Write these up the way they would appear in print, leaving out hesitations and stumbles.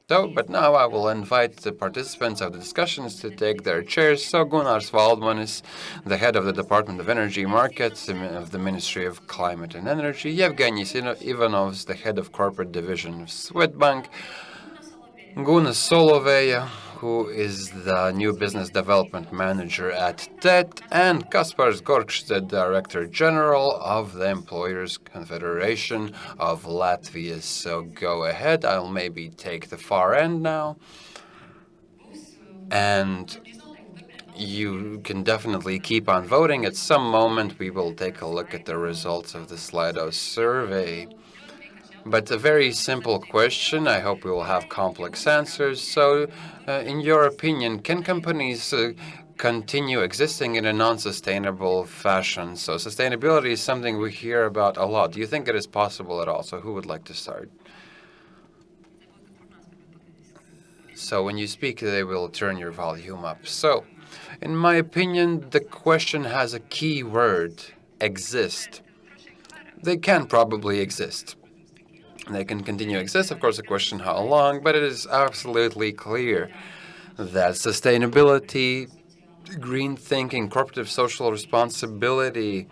So, but now I will invite the participants of the discussions to take their chairs. So Gunnar Svaldman is the head of the Department of Energy Markets of the Ministry of Climate and Energy. Yevgeny Ivanov is the head of corporate division of Swedbank. Guna Soloveya, who is the new business development manager at TET, and Kaspars Gorkš, the director general of the Employers Confederation of Latvia. So go ahead, I'll maybe take the far end now. And you can definitely keep on voting. At some moment, we will take a look at the results of the Slido survey. But a very simple question. I hope we will have complex answers. So, in your opinion, can companies continue existing in a non-sustainable fashion? So, sustainability is something we hear about a lot. Do you think it is possible at all? So, who would like to start? So, when you speak, they will turn your volume up. So, in my opinion, the question has a key word: exist. They can probably exist. They can continue to exist. Of course, the question how long, but it is absolutely clear that sustainability, green thinking, corporate social responsibility,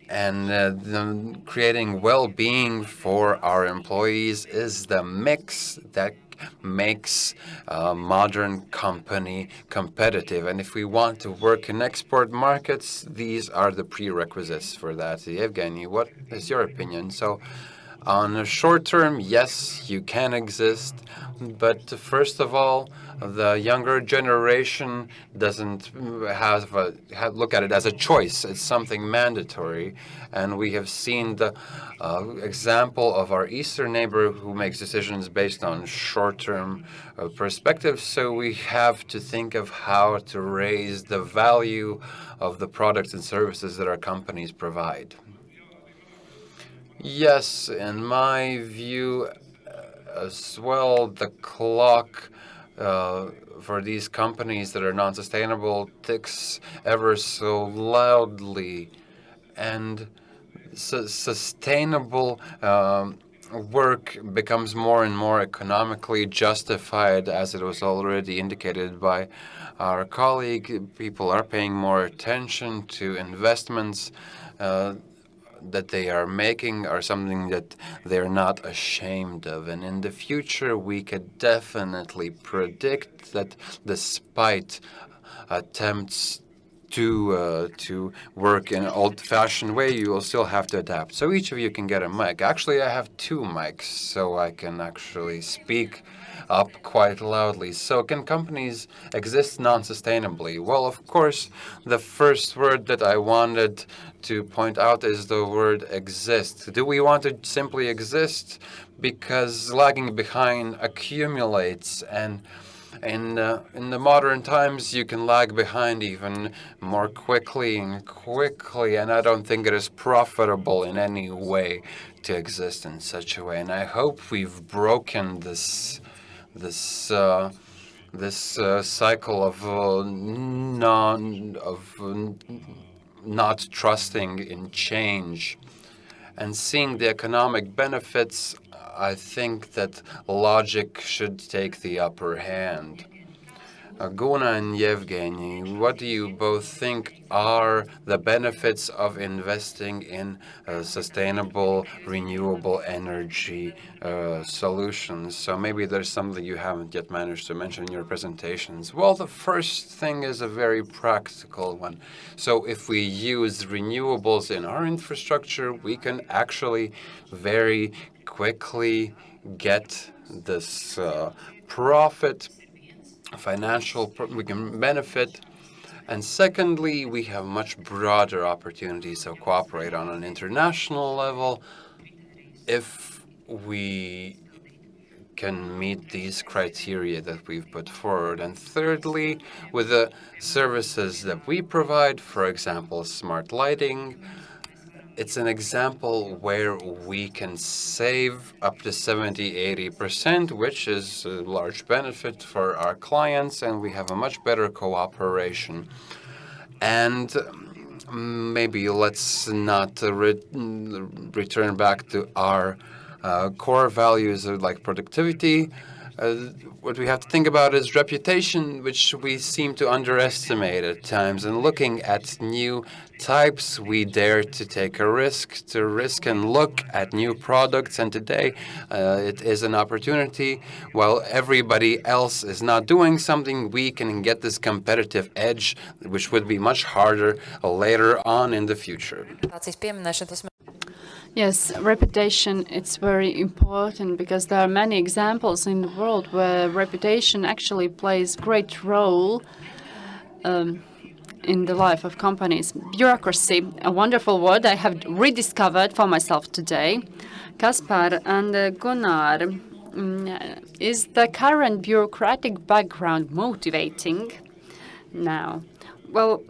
and creating well-being for our employees is the mix that makes a modern company competitive. And if we want to work in export markets, these are the prerequisites for that. Evgeny, what is your opinion? So, on a short term, yes, you can exist, but first of all, the younger generation doesn't look at it as a choice. It's something mandatory, and we have seen the example of our eastern neighbor who makes decisions based on short-term perspectives. So we have to think of how to raise the value of the products and services that our companies provide. Yes, in my view as well, the clock for these companies that are non-sustainable ticks ever so loudly, and sustainable work becomes more and more economically justified, as it was already indicated by our colleague. People are paying more attention to investments that they are making are something that they're not ashamed of. And in the future, we could definitely predict that despite attempts to work in an old-fashioned way, you will still have to adapt. So each of you can get a mic. Actually, I have two mics, so I can actually speak up quite loudly. So can companies exist non-sustainably? Well, of course, the first word that I wanted to point out is the word exist. Do we want to simply exist? Because lagging behind accumulates, and in the modern times, you can lag behind even more quickly, and I don't think it is profitable in any way to exist in such a way. And I hope we've broken this cycle of not trusting in change and seeing the economic benefits. I think that logic should take the upper hand. Guna and Yevgeny, what do you both think are the benefits of investing in sustainable, renewable energy solutions? So maybe there's something you haven't yet managed to mention in your presentations. Well, the first thing is a very practical one. So if we use renewables in our infrastructure, we can actually very quickly get this profit, we can benefit. And secondly, we have much broader opportunities to cooperate on an international level if we can meet these criteria that we've put forward. And thirdly, with the services that we provide, for example, smart lighting, it's an example where we can save up to 70-80%, which is a large benefit for our clients, and we have a much better cooperation. And maybe let's not return back to our core values like productivity. What we have to think about is reputation, which we seem to underestimate at times. And looking at new types, we dare to take a risk, and look at new products. And today, it is an opportunity. While everybody else is not doing something, we can get this competitive edge, which would be much harder later on in the future. Yes, reputation, it's very important because there are many examples in the world where reputation actually plays great role in the life of companies. Bureaucracy, a wonderful word I have rediscovered for myself today. Kaspar and Gunnar, is the current bureaucratic background motivating now? Well,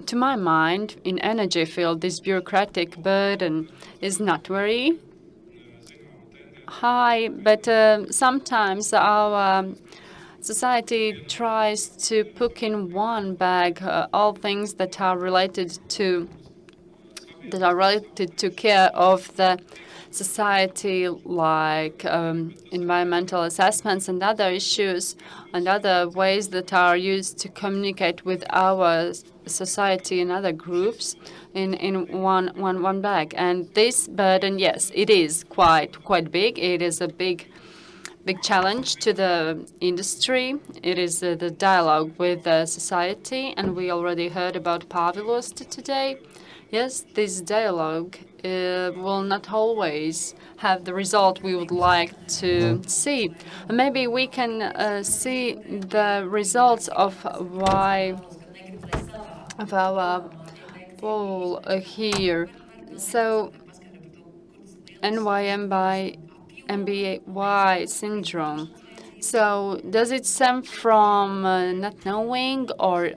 to my mind, in energy field, this bureaucratic burden is not very high, but sometimes our society tries to put in one bag all things that are related to care of the society, like environmental assessments and other issues and other ways that are used to communicate with our society and other groups in one bag. And this burden, yes, it is quite big. It is a big challenge to the industry. It is the dialogue with the society, and we already heard about Pavelos today. Yes, this dialogue will not always have the result we would like to see. Maybe we can see the results of our poll here. So NYMBY syndrome. So does it stem from not knowing, or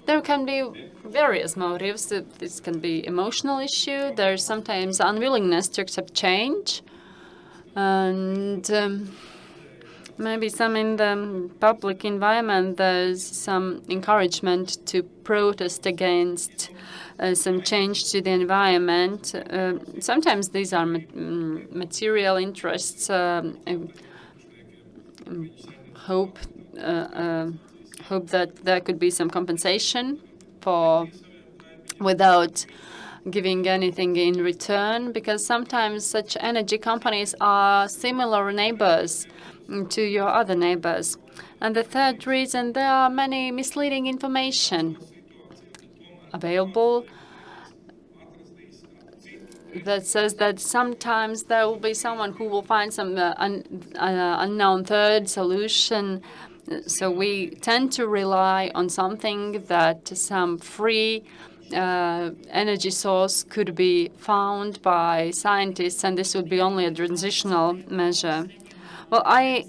there can be various motives. This can be emotional issue. There's sometimes unwillingness to accept change, and maybe some in the public environment. There's some encouragement to protest against some change to the environment. Sometimes these are material interests. Hope that there could be some compensation for without giving anything in return, because sometimes such energy companies are similar neighbors to your other neighbors. And the third reason, there are many misleading information available that says that sometimes there will be someone who will find some unknown third solution. So we tend to rely on something that some free energy source could be found by scientists, and this would be only a transitional measure. Well, I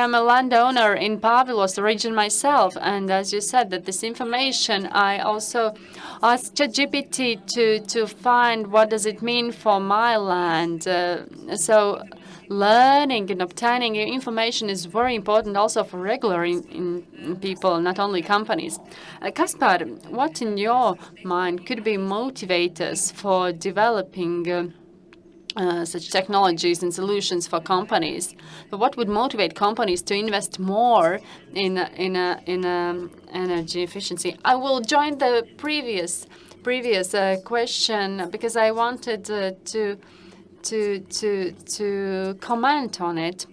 am a landowner in Pavelos region myself, and as you said, that this information, I also asked ChatGPT to find what does it mean for my land. So learning and obtaining information is very important also for regular people, not only companies. Kaspar, what in your mind could be motivators for developing such technologies and solutions for companies? What would motivate companies to invest more in energy efficiency? I will join the previous question because I wanted to comment on it.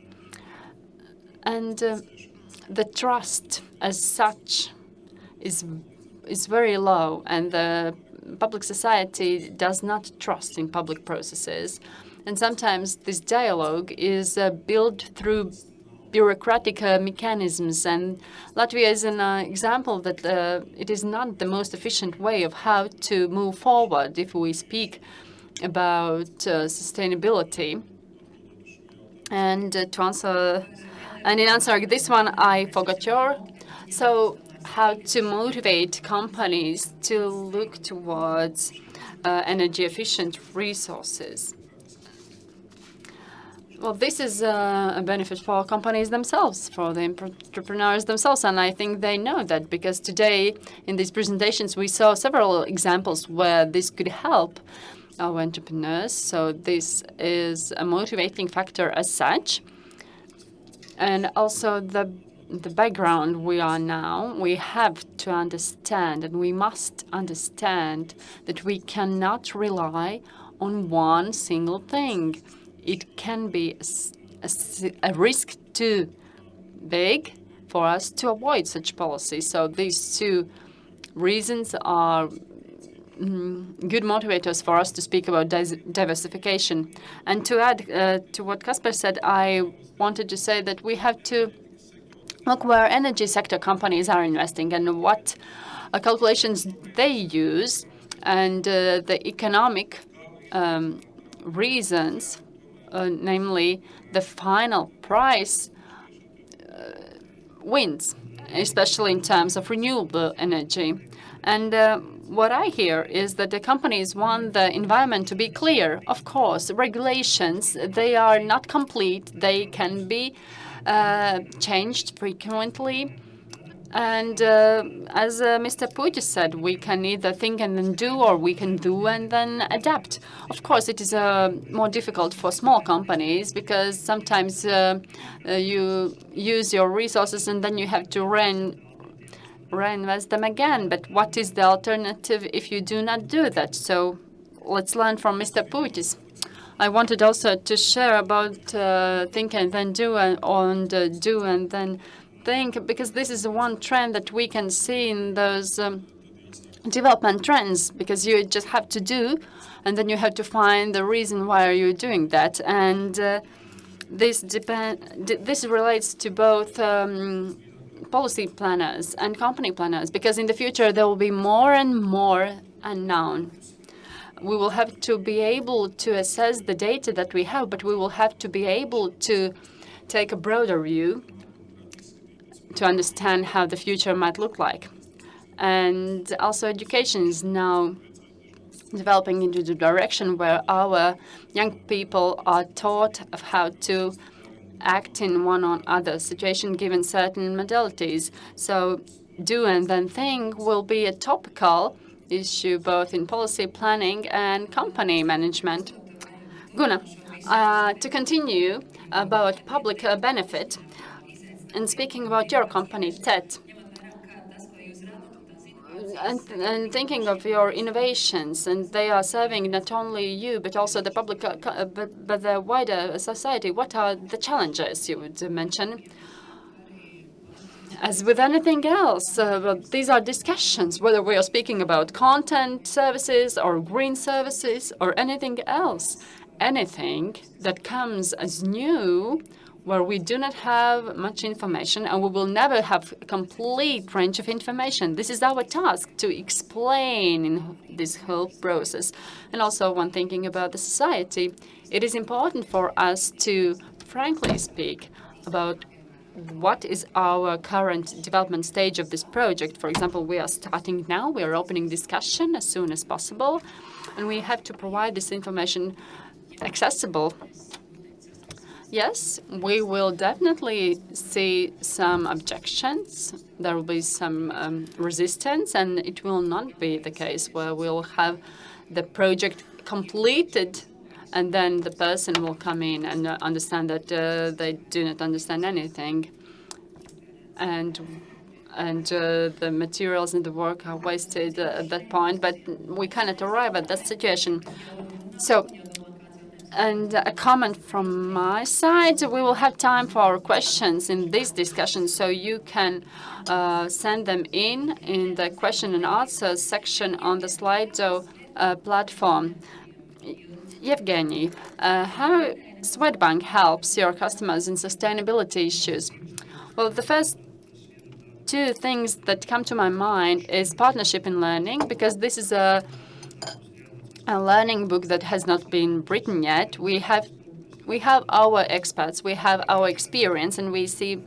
And the trust as such is very low, and the public society does not trust in public processes. And sometimes this dialogue is built through bureaucratic mechanisms. And Latvia is an example that it is not the most efficient way of how to move forward if we speak about sustainability. And to answer, and in answering this one, I forgot your. So how to motivate companies to look towards energy efficient resources. Well, this is a benefit for companies themselves, for the entrepreneurs themselves, and I think they know that, because today in these presentations we saw several examples where this could help. our entrepreneurs. So this is a motivating factor as such. And also the background we are now, we have to understand, and we must understand that we cannot rely on one single thing. It can be a risk too big for us to avoid such policy. So these two reasons are good motivators for us to speak about diversification. And to add to what Kasper said, I wanted to say that we have to look where energy sector companies are investing and what calculations they use, and the economic reasons, namely the final price wins, especially in terms of renewable energy. And what I hear is that the companies want the environment to be clear. Of course, regulations, they are not complete. They can be changed frequently. And as Mr. Puig said, we can either think and then do, or we can do and then adapt. Of course, it is more difficult for small companies because sometimes you use your resources and then you have to reinvest them again. But what is the alternative if you do not do that? So let's learn from Mr. Puig. I wanted also to share about think and then do, and do and then think, because this is one trend that we can see in those development trends, because you just have to do, and then you have to find the reason why are you doing that. And this relates to both policy planners and company planners, because in the future there will be more and more unknown. We will have to be able to assess the data that we have, but we will have to be able to take a broader view to understand how the future might look like. And also education is now developing into the direction where our young people are taught of how to act in one or other situation given certain modalities. So do and then think will be a topical issue both in policy planning and company management. Gunnar, to continue about public benefit, and speaking about your company, TED, and thinking of your innovations, and they are serving not only you, but also the public, but the wider society, what are the challenges you would mention? As with anything else, these are discussions, whether we are speaking about content services or green services or anything else. Anything that comes as new, where we do not have much information, and we will never have a complete range of information. This is our task, to explain in this whole process. And also, when thinking about the society, it is important for us to frankly speak about what is our current development stage of this project. For example, we are starting now, we are opening discussion as soon as possible, and we have to provide this information accessible. Yes, we will definitely see some objections. There will be some resistance, and it will not be the case where we'll have the project completed and then the person will come in and understand that they do not understand anything, and the materials and the work are wasted at that point. But we cannot arrive at that situation. So. And a comment from my side, we will have time for questions in this discussion, so you can send them in the question and answer section on the Slido platform. Yevgeny, how Swedbank helps your customers in sustainability issues? Well, the first two things that come to my mind is partnership in learning, because this is a learning book that has not been written yet. We have our experts, we have our experience, and we see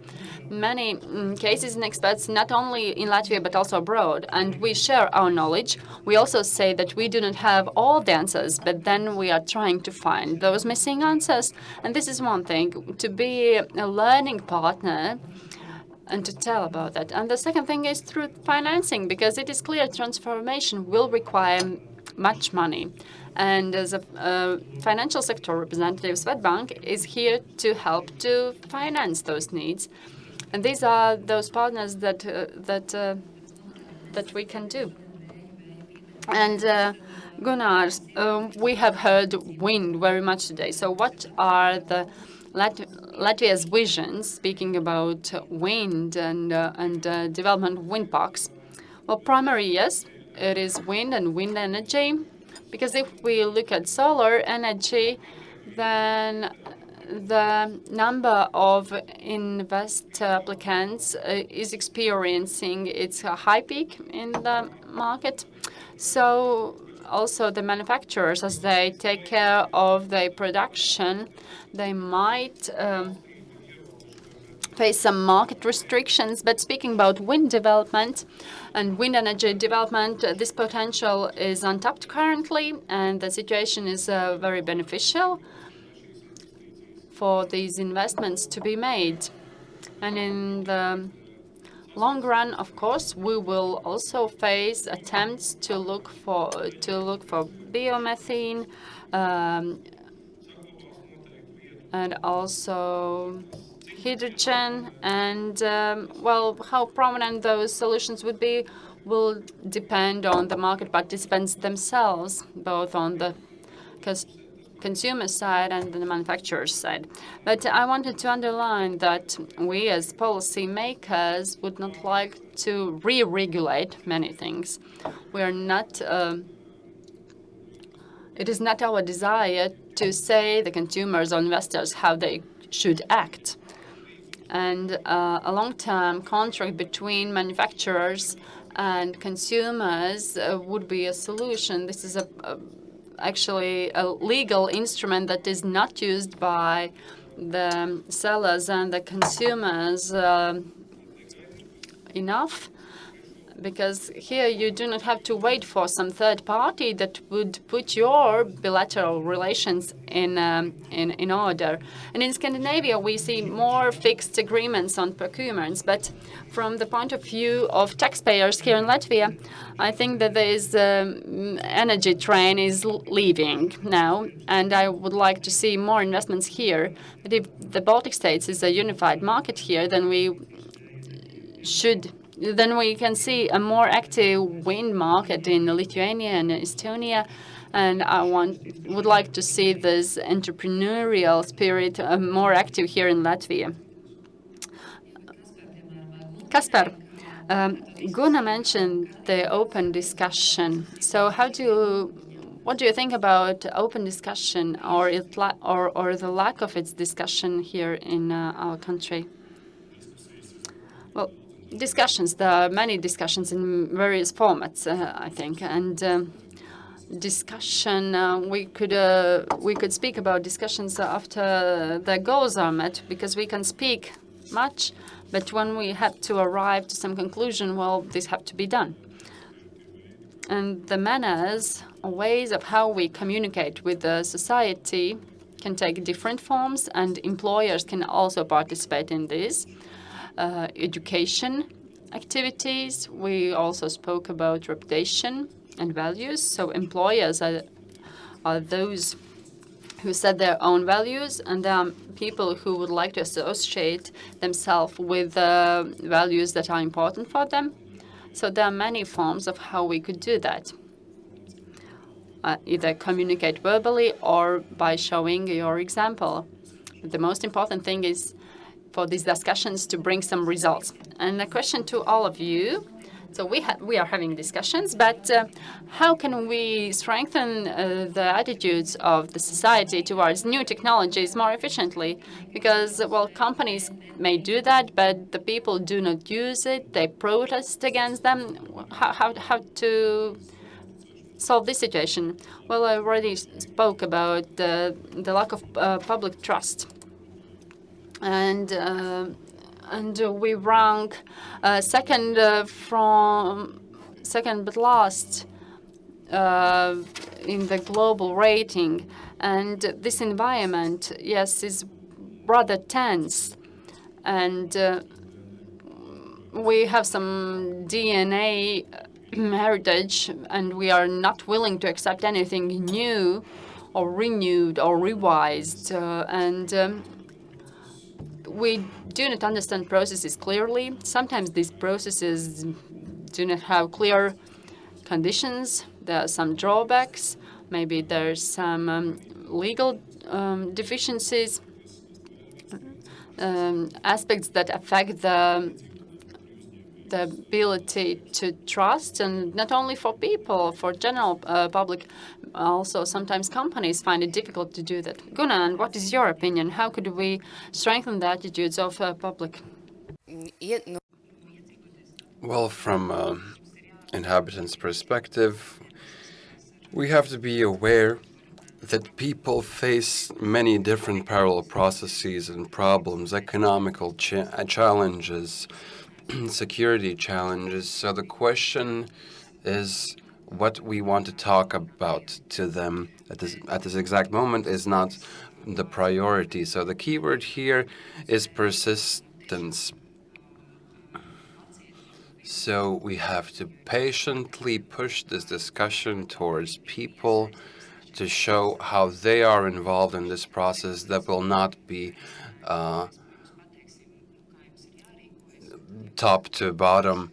many cases and experts not only in Latvia but also abroad, and we share our knowledge. We also say that we do not have all the answers, but then we are trying to find those missing answers. And this is one thing, to be a learning partner and to tell about that. And the second thing is through financing, because it is clear transformation will require much money. And as a financial sector representative, Swedbank is here to help to finance those needs. And these are those partners that we can do. And Gunnar, we have heard wind very much today. So what are the Latvia's visions, speaking about wind and development of wind parks? Well, primary, yes, it is wind and wind energy. Because if we look at solar energy, then the number of invest applicants is experiencing its high peak in the market. So also the manufacturers, as they take care of their production, they might face some market restrictions. But speaking about wind development and wind energy development, this potential is untapped currently, and the situation is very beneficial for these investments to be made. And in the long run, of course, we will also face attempts to look for biomethane and also hydrogen. And well, how prominent those solutions would be will depend on the market participants themselves, both on the consumer side and the manufacturer side. But I wanted to underline that we as policy makers would not like to re-regulate many things. We are not. It is not our desire to say the consumers or investors how they should act. And a long-term contract between manufacturers and consumers would be a solution. This is actually a legal instrument that is not used by the sellers and the consumers enough, because here you do not have to wait for some third party that would put your bilateral relations in order. And in Scandinavia, we see more fixed agreements on procurements. But from the point of view of taxpayers here in Latvia, I think that there is energy train is leaving now, and I would like to see more investments here. But if the Baltic states is a unified market here, then we can see a more active wind market in Lithuania and Estonia, and I would like to see this entrepreneurial spirit more active here in Latvia. Kaspar, Gunnar mentioned the open discussion. So what do you think about open discussion or the lack of its discussion here in our country? Well, discussions. There are many discussions in various formats, I think, and discussion. We could speak about discussions after the goals are met, because we can speak much, but when we have to arrive to some conclusion, well, this have to be done. And the manners or ways of how we communicate with the society can take different forms, and employers can also participate in this. Education activities. We also spoke about reputation and values. So employers are those who set their own values, and there are people who would like to associate themselves with values that are important for them. So there are many forms of how we could do that. Either communicate verbally or by showing your example. The most important thing is for these discussions to bring some results. And a question to all of you. So we are having discussions, but how can we strengthen the attitudes of the society towards new technologies more efficiently? Because, well, companies may do that, but the people do not use it. They protest against them. How to solve this situation? Well, I already spoke about the lack of public trust. And we rank second but last in the global rating. And this environment, yes, is rather tense. And we have some DNA heritage, and we are not willing to accept anything new or renewed or revised. We do not understand processes clearly. Sometimes these processes do not have clear conditions. There are some drawbacks. Maybe there's some legal deficiencies, aspects that affect the ability to trust, and not only for people, for general public, also sometimes companies find it difficult to do that. Gunnar, what is your opinion? How could we strengthen the attitudes of public? Well, from inhabitants' perspective, we have to be aware that people face many different parallel processes and problems, economical challenges, security challenges. So the question is what we want to talk about to them at this exact moment is not the priority. So the key word here is persistence. So we have to patiently push this discussion towards people to show how they are involved in this process. That will not be top to bottom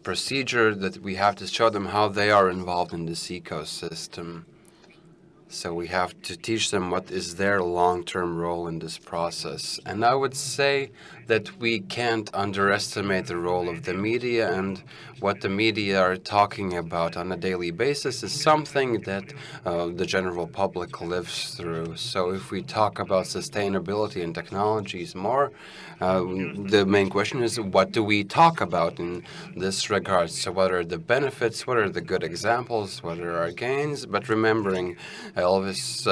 procedure, that we have to show them how they are involved in this ecosystem. So we have to teach them what is their long-term role in this process. And I would say that we can't underestimate the role of the media, and what the media are talking about on a daily basis is something that the general public lives through. So if we talk about sustainability and technologies more, the main question is, what do we talk about in this regard? So what are the benefits? What are the good examples? What are our gains? But remembering Elvis'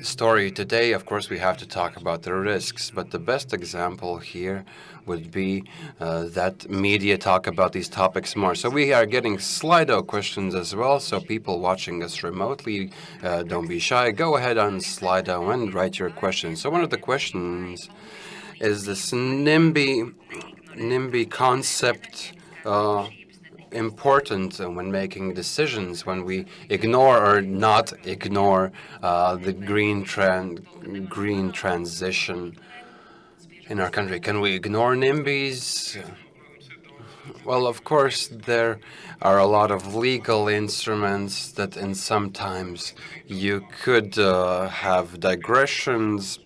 story today, of course, we have to talk about the risks. But the best example here would be that media talk about these topics more. So we are getting Slido questions as well. So people watching us remotely, don't be shy. Go ahead on Slido and write your questions. So one of the questions is this NIMBY concept important when making decisions, when we ignore or not ignore the green transition in our country? Can we ignore NIMBYs? Well, of course, there are a lot of legal instruments that, and sometimes you could have digressions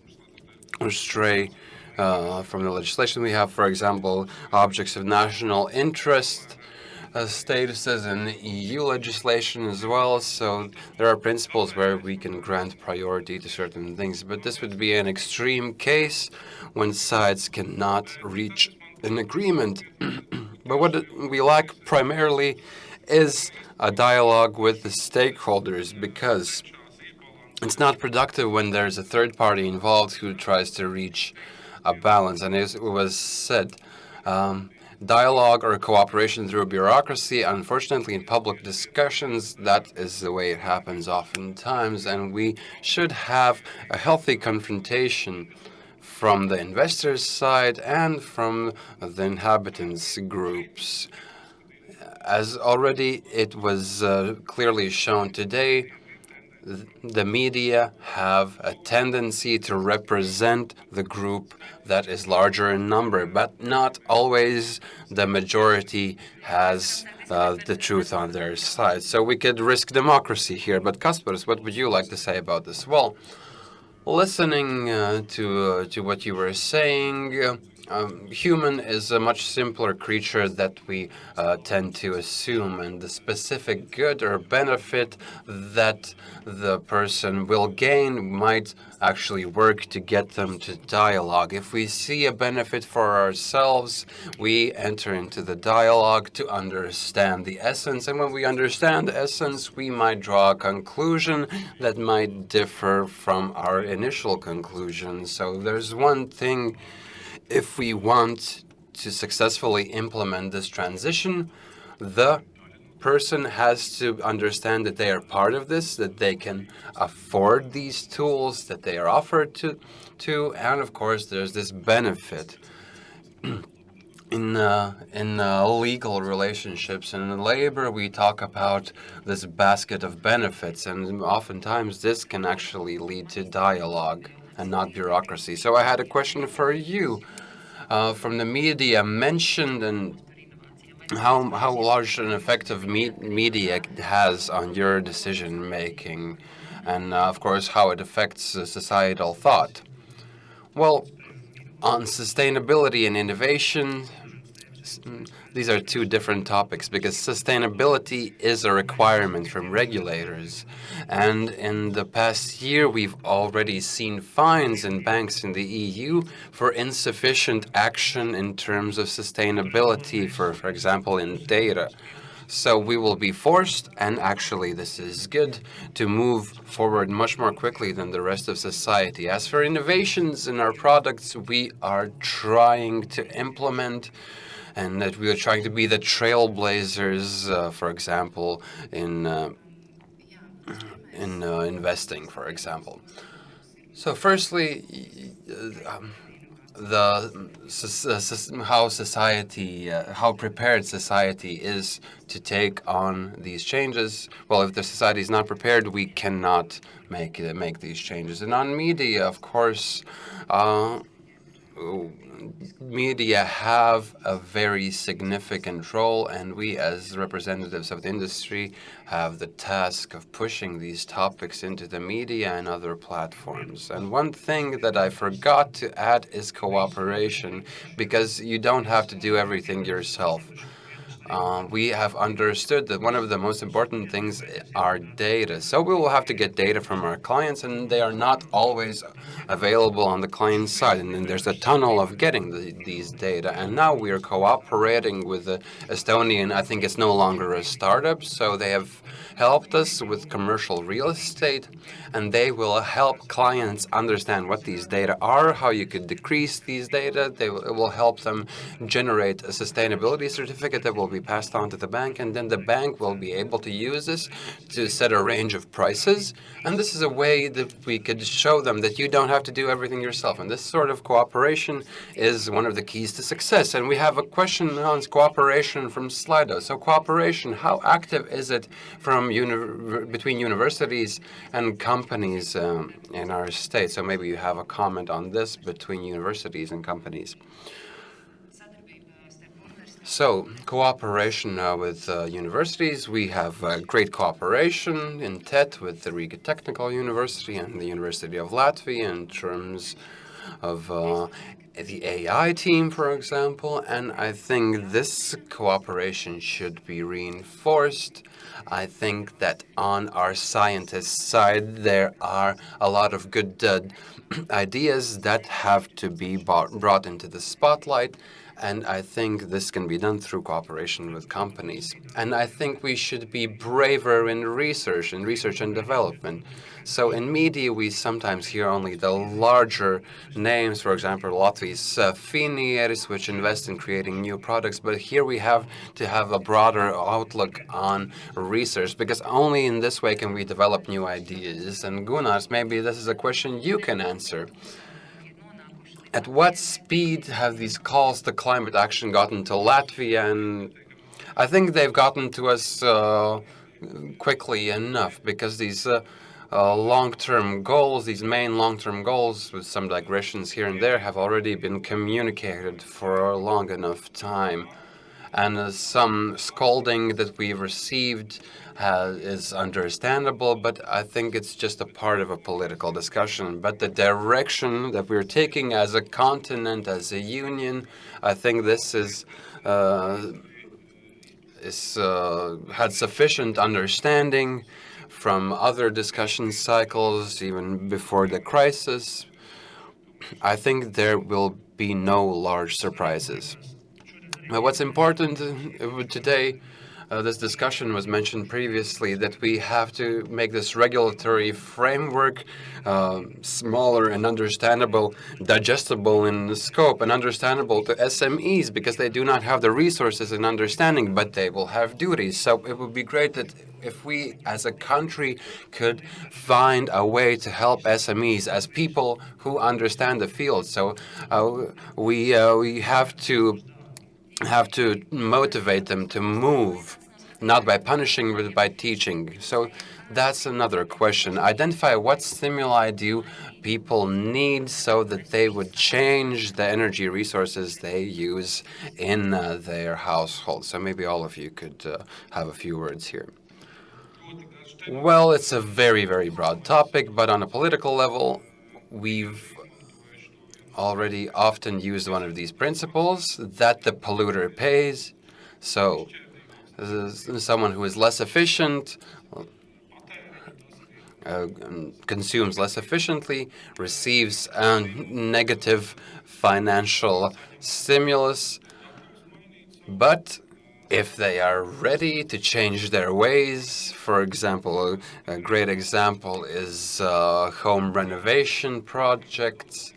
or stray from the legislation. We have, for example, objects of national interest statuses in EU legislation as well. So there are principles where we can grant priority to certain things, but this would be an extreme case when sides cannot reach an agreement. But what we lack primarily is a dialogue with the stakeholders, because it's not productive when there's a third party involved who tries to reach a balance. And as it was said, dialogue or cooperation through bureaucracy, unfortunately, in public discussions, that is the way it happens oftentimes. And we should have a healthy confrontation from the investors' side and from the inhabitants' groups. As already it was clearly shown today, the media have a tendency to represent the group that is larger in number, but not always the majority has the truth on their side. So we could risk democracy here. But Kaspars, what would you like to say about this? Well, listening to what you were saying, human is a much simpler creature that we tend to assume, and the specific good or benefit that the person will gain might actually work to get them to dialogue. If we see a benefit for ourselves, we enter into the dialogue to understand the essence, and when we understand the essence, we might draw a conclusion that might differ from our initial conclusion. So there's one thing. If we want to successfully implement this transition, the person has to understand that they are part of this, that they can afford these tools that they are offered to, and of course there's this benefit. In legal relationships and in labor, we talk about this basket of benefits, and oftentimes this can actually lead to dialogue and not bureaucracy. So I had a question for you. From the media mentioned and how large an effect of media has on your decision making, and of course how it affects societal thought. Well, on sustainability and innovation, these are two different topics because sustainability is a requirement from regulators. And in the past year, we've already seen fines in banks in the EU for insufficient action in terms of sustainability, for example, in data. So we will be forced, and actually this is good, to move forward much more quickly than the rest of society. As for innovations in our products, we are trying to implement and that we are trying to be the trailblazers, for example, in investing, for example. So, firstly, how prepared society is to take on these changes. Well, if the society is not prepared, we cannot make these changes. And on media, of course. Media have a very significant role, and we, as representatives of the industry, have the task of pushing these topics into the media and other platforms. And one thing that I forgot to add is cooperation, because you don't have to do everything yourself. We have understood that one of the most important things are data. So we will have to get data from our clients, and they are not always available on the client side. And then there's a tunnel of getting these data. And now we are cooperating with Estonian. I think it's no longer a startup, so they have helped us with commercial real estate, and they will help clients understand what these data are, how you could decrease these data. It will help them generate a sustainability certificate that will be passed on to the bank, and then the bank will be able to use this to set a range of prices. And this is a way that we could show them that you don't have to do everything yourself. And this sort of cooperation is one of the keys to success. And we have a question on cooperation from Slido. So cooperation, how active is it from between universities and companies in our state? So maybe you have a comment on this between universities and companies. So, cooperation with universities. We have great cooperation in TET with the Riga Technical University and the University of Latvia in terms of the AI team, for example. And I think this cooperation should be reinforced. I think that on our scientists' side, there are a lot of good ideas that have to be brought into the spotlight. And I think this can be done through cooperation with companies. And I think we should be braver in research and development. So in media, we sometimes hear only the larger names, for example, Latvia's Finieris, which invest in creating new products. But here we have to have a broader outlook on research, because only in this way can we develop new ideas. And Gunnars, maybe this is a question you can answer. At what speed have these calls to climate action gotten to Latvia? And I think they've gotten to us quickly enough, because these long-term goals, these main long-term goals with some digressions here and there, have already been communicated for a long enough time. And some scolding that we've received is understandable, but I think it's just a part of a political discussion. But the direction that we're taking as a continent, as a union, I think this had sufficient understanding from other discussion cycles, even before the crisis. I think there will be no large surprises. What's important today, this discussion was mentioned previously, that we have to make this regulatory framework smaller and understandable, digestible in the scope, and understandable to SMEs, because they do not have the resources and understanding, but they will have duties. So it would be great that if we as a country could find a way to help SMEs as people who understand the field. So we have to have to motivate them to move, not by punishing, but by teaching. So that's another question. Identify what stimuli do people need so that they would change the energy resources they use in their household. So maybe all of you could have a few words here. Well, it's a very, very broad topic, but on a political level, we've already often used one of these principles that the polluter pays. So, someone who is less efficient, consumes less efficiently, receives a negative financial stimulus. But if they are ready to change their ways, for example, a great example is home renovation projects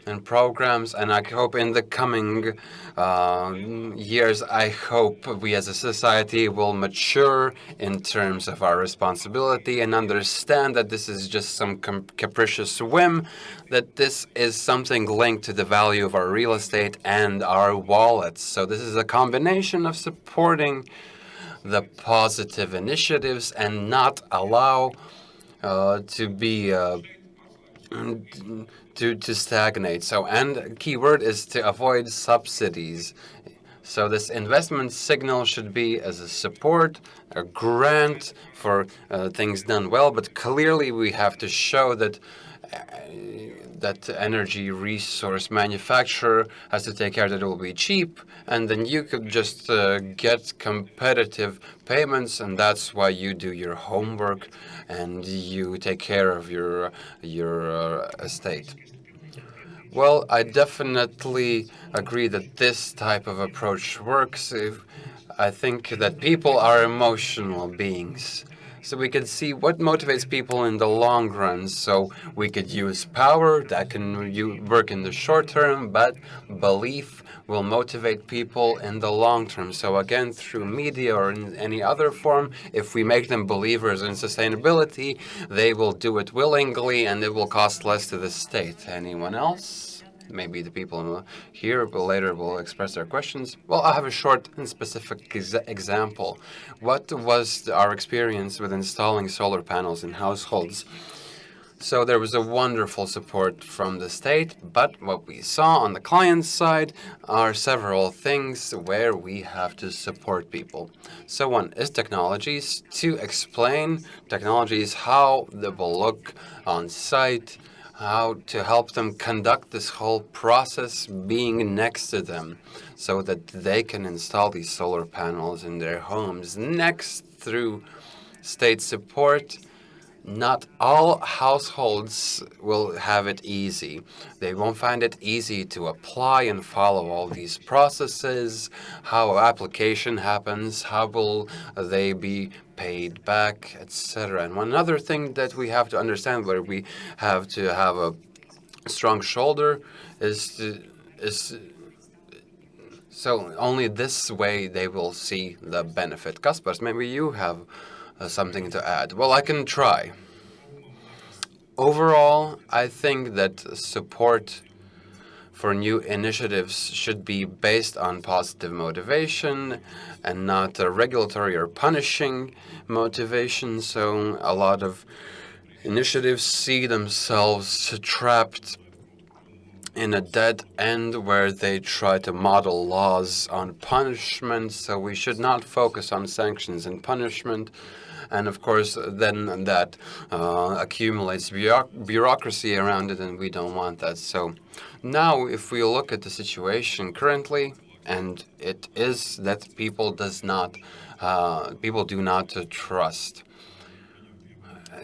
and programs, and I hope in the coming years, I hope we as a society will mature in terms of our responsibility and understand that this is just some capricious whim, that this is something linked to the value of our real estate and our wallets. So this is a combination of supporting the positive initiatives and not allow to be to stagnate. So, and key word is to avoid subsidies. So this investment signal should be as a support, a grant for things done well, but clearly we have to show that that energy resource manufacturer has to take care that it will be cheap, and then you could just get competitive payments, and that's why you do your homework and you take care of your estate. Well, I definitely agree that this type of approach works. I think that people are emotional beings. So we could see what motivates people in the long run. So we could use power that can work in the short term, but belief will motivate people in the long term. So again, through media or in any other form, if we make them believers in sustainability, they will do it willingly and it will cost less to the state. Anyone else? Maybe the people here later will express their questions. Well, I have a short and specific example. What was our experience with installing solar panels in households? So there was a wonderful support from the state, but what we saw on the client side are several things where we have to support people. So one is technologies, to explain technologies, how they will look on site, how to help them conduct this whole process being next to them so that they can install these solar panels in their homes. Next, through state support, not all households will have it easy. They won't find it easy to apply and follow all these processes, how application happens, how will they be paid back, etc. And one other thing that we have to understand, where we have to have a strong shoulder, is so only this way they will see the benefit. Kaspars, maybe you have something to add. Well, I can try. Overall, I think that support for new initiatives should be based on positive motivation and not a regulatory or punishing motivation. So a lot of initiatives see themselves trapped in a dead end where they try to model laws on punishment. So we should not focus on sanctions and punishment. And of course, then that accumulates bureaucracy around it, and we don't want that. So now, if we look at the situation currently, and it is that people do not trust.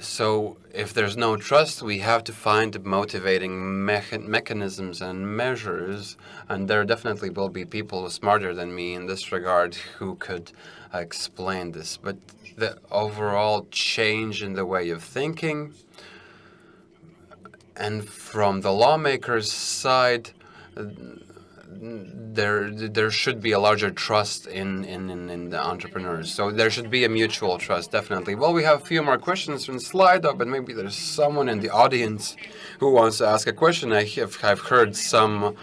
So if there's no trust, we have to find motivating mechanisms and measures, and there definitely will be people smarter than me in this regard who could explain this. But the overall change in the way of thinking, and from the lawmakers' side, there should be a larger trust in the entrepreneurs. So there should be a mutual trust, definitely. Well, we have a few more questions from Slido, but maybe there's someone in the audience who wants to ask a question. I've heard some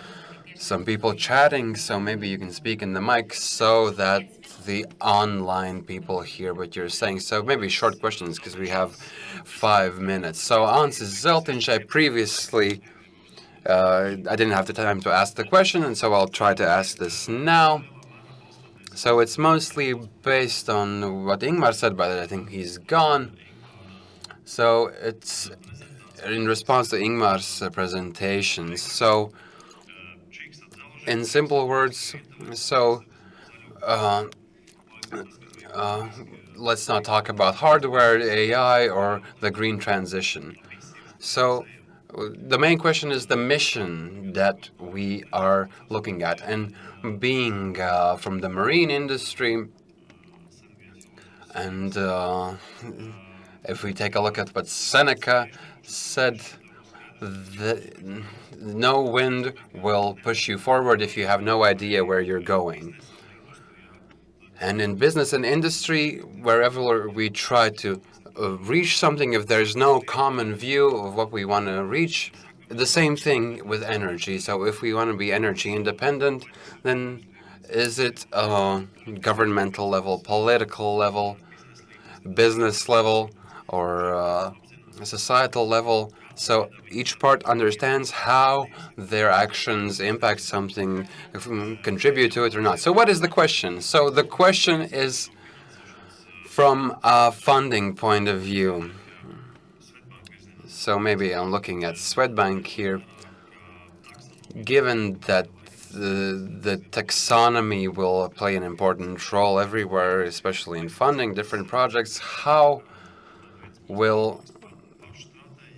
some people chatting, so maybe you can speak in the mic so that the online people hear what you're saying. So maybe short questions because we have 5 minutes. So Ansys Zeltinch, I didn't have the time to ask the question, and so I'll try to ask this now. So it's mostly based on what Ingmar said, but I think he's gone. So it's in response to Ingmar's presentations. So in simple words, so uh, let's not talk about hardware, AI, or the green transition. So the main question is the mission that we are looking at. And being from the marine industry, and if we take a look at what Seneca said, no wind will push you forward if you have no idea where you're going. And in business and industry, wherever we try to reach something, if there's no common view of what we want to reach, the same thing with energy. So if we want to be energy independent, then is it governmental level, political level, business level, or societal level? So each part understands how their actions impact something, contribute to it or not. So what is the question? So the question is from a funding point of view. So maybe I'm looking at Swedbank here. Given that the taxonomy will play an important role everywhere, especially in funding different projects, how will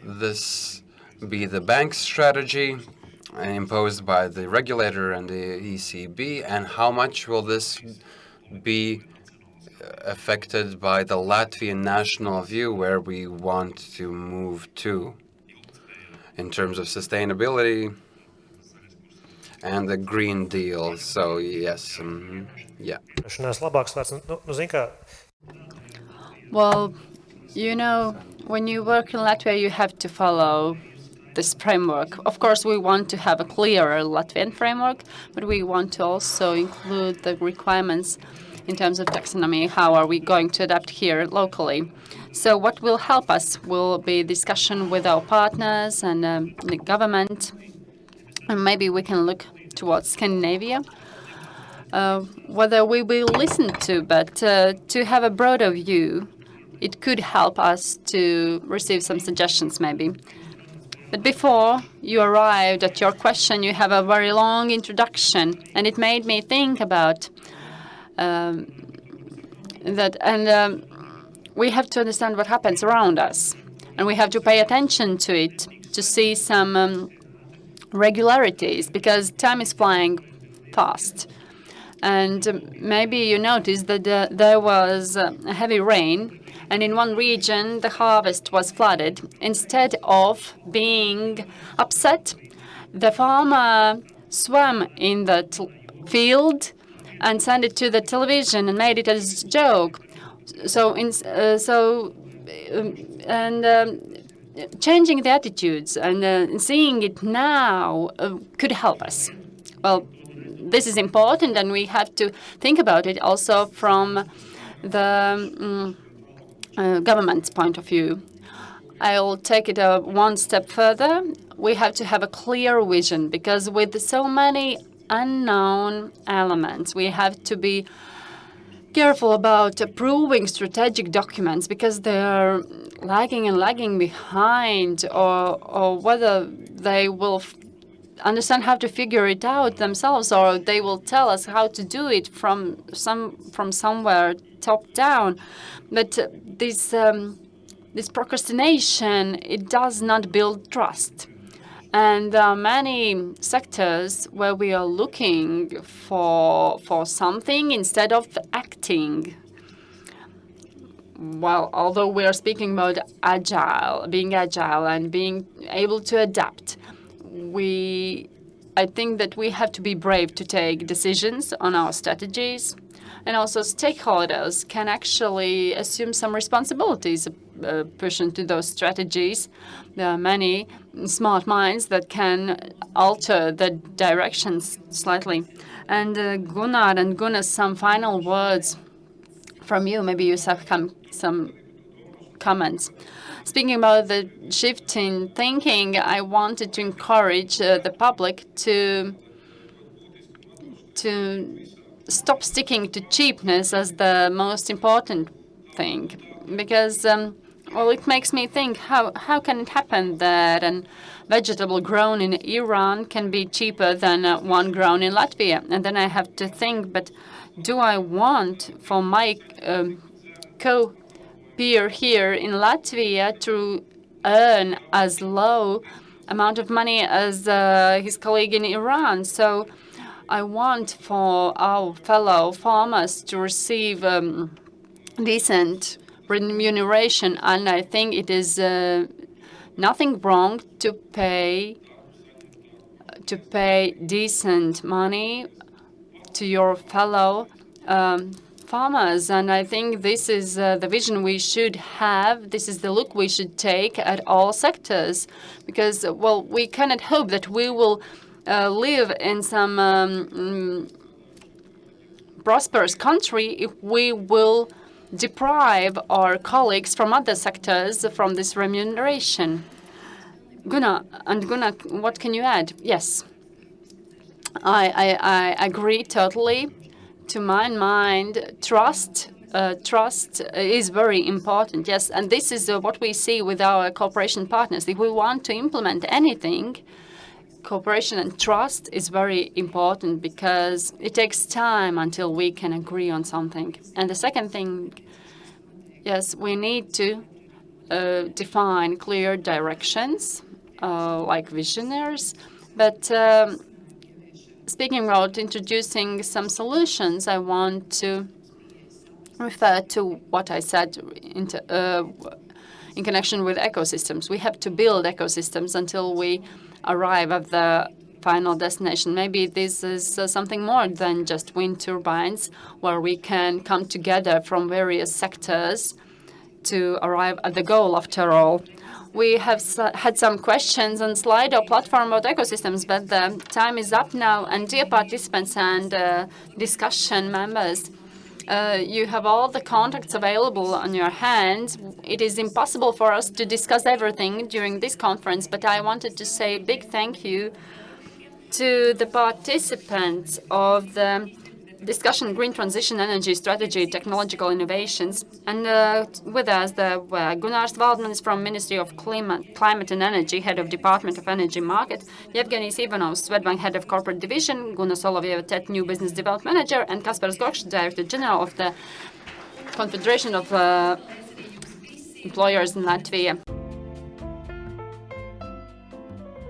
this be the bank's strategy imposed by the regulator and the ECB, and how much will this be affected by the Latvian national view where we want to move to in terms of sustainability and the Green Deal? So yes, yeah. Well, when you work in Latvia, you have to follow this framework. Of course, we want to have a clearer Latvian framework, but we want to also include the requirements in terms of taxonomy. How are we going to adapt here locally? So what will help us will be discussion with our partners and the government. And maybe we can look towards Scandinavia, whether we will listen to, but to have a broader view, it could help us to receive some suggestions maybe. But before you arrived at your question, you have a very long introduction, and it made me think about that. And we have to understand what happens around us, and we have to pay attention to it to see some regularities, because time is flying fast. And maybe you noticed that there was a heavy rain, and in one region the harvest was flooded. Instead of being upset, the farmer swam in that field and sent it to the television and made it as a joke. Changing the attitudes and seeing it now could help us. Well, this is important, and we have to think about it also from the government's point of view. I'll take it one step further. We have to have a clear vision, because with so many unknown elements, we have to be careful about approving strategic documents, because they are lagging behind, or whether they will understand how to figure it out themselves, or they will tell us how to do it from somewhere top down. But this procrastination, it does not build trust. And there are many sectors where we are looking for something instead of acting. Well, although we are speaking about being agile and being able to adapt, I think that we have to be brave to take decisions on our strategies, and also stakeholders can actually assume some responsibilities push into those strategies. There are many smart minds that can alter the directions slightly. And Gunnar and Gunnar, some final words from you. Maybe you have some comments. Speaking about the shift in thinking, I wanted to encourage the public to stop sticking to cheapness as the most important thing, because well, it makes me think, how can it happen that a vegetable grown in Iran can be cheaper than one grown in Latvia? And then I have to think, but do I want for my co-peer here in Latvia to earn as low amount of money as his colleague in Iran? So I want for our fellow farmers to receive decent remuneration, and I think it is nothing wrong to pay decent money to your fellow farmers. And I think this is the vision we should have. This is the look we should take at all sectors, because, well, we cannot hope that we will live in some prosperous country if we will deprive our colleagues from other sectors from this remuneration. Gunnar, what can you add? Yes, I agree totally. To my mind, trust is very important. Yes, and this is what we see with our cooperation partners. If we want to implement anything, cooperation and trust is very important, because it takes time until we can agree on something. And the second thing, yes, we need to define clear directions, like visionaries. But speaking about introducing some solutions, I want to refer to what I said in connection with ecosystems. We have to build ecosystems until we arrive at the final destination. Maybe this is something more than just wind turbines, where we can come together from various sectors to arrive at the goal, after all. We have had some questions on Slido platform about ecosystems, but the time is up now. And dear participants and discussion members, you have all the contacts available on your hand. It is impossible for us to discuss everything during this conference, but I wanted to say a big thank you to the participants of the discussion Green Transition, Energy Strategy, Technological Innovations. And with us, Gunārs Valdmanis from Ministry of Climate and Energy, Head of Department of Energy Market, Yevgenis Ivanovs, Swedbank Head of Corporate Division, Guna Solovyeva, TET New Business Development Manager, and Kaspars Gorkšs, Director General of the Confederation of Employers in Latvia.